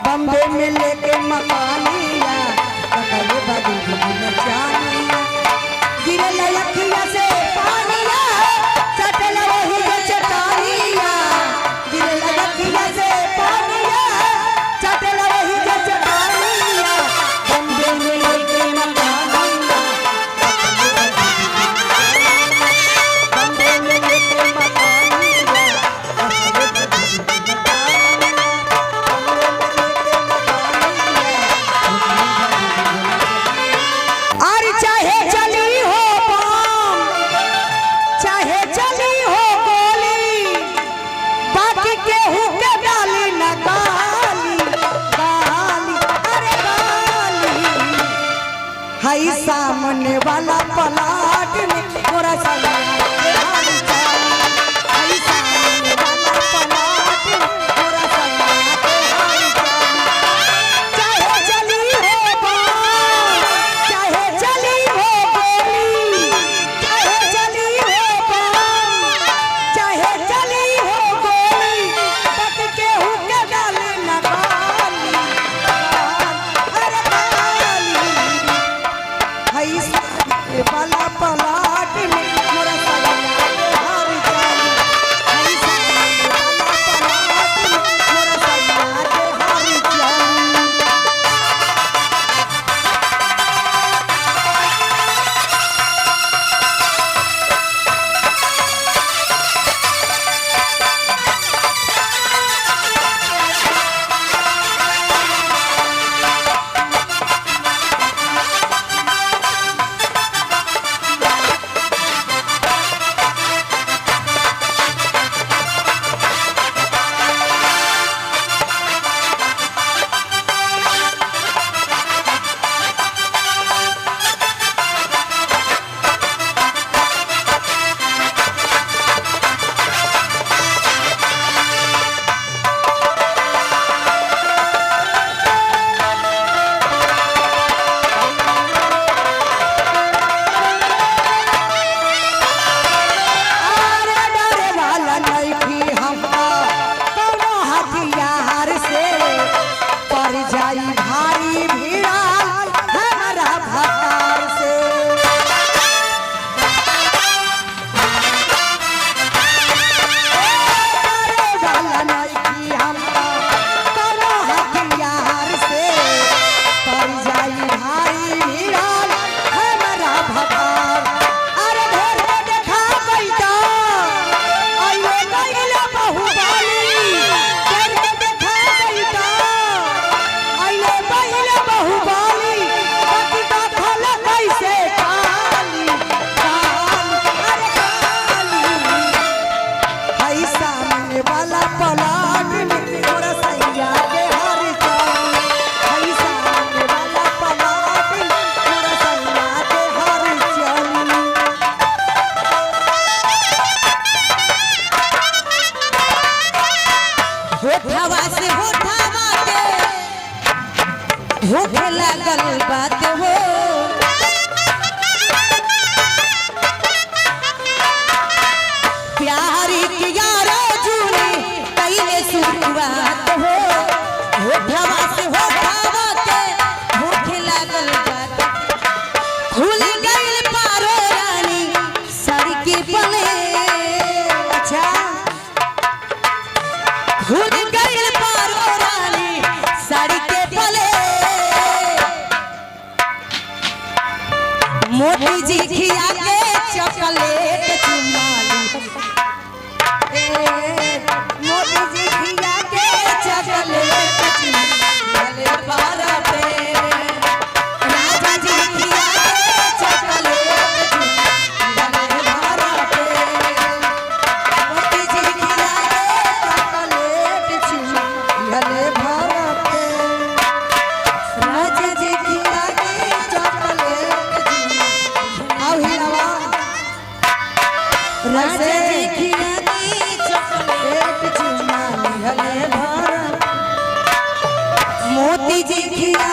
बम्बे में लेके मकानिया गिरे लखिया से पानिया चटल रही चटानिया गिरे लखिया से पानिया चटल रही चटानिया बम्बे में लेके मकानिया बम्बे में लेके मकानिया सामने वाला पलाट में थोड़ा सा वाला पलाट में मोरा होखे लागल बात हो प्यारी की यारो जूनी कईले शुरुआत हो होठवा से होठवा के होखे लागल बात खुल गइल पारो रानी सड़की पले अच्छा खुल गइल पारो रानी सड़की मोदी जी खिया के चॉकलेट चुमाली मोदी जी खिया के चॉकलेट चुमाली बारा पे राजा जी खिया के चॉकलेट चुमाली बारा पे मोदी जी खिया के चॉकलेट चुमाली बारा पे राजा जी खिया के चॉकलेट राजा जी खिया के चॉकलेट चुमा लिहले भर मोती जी खिया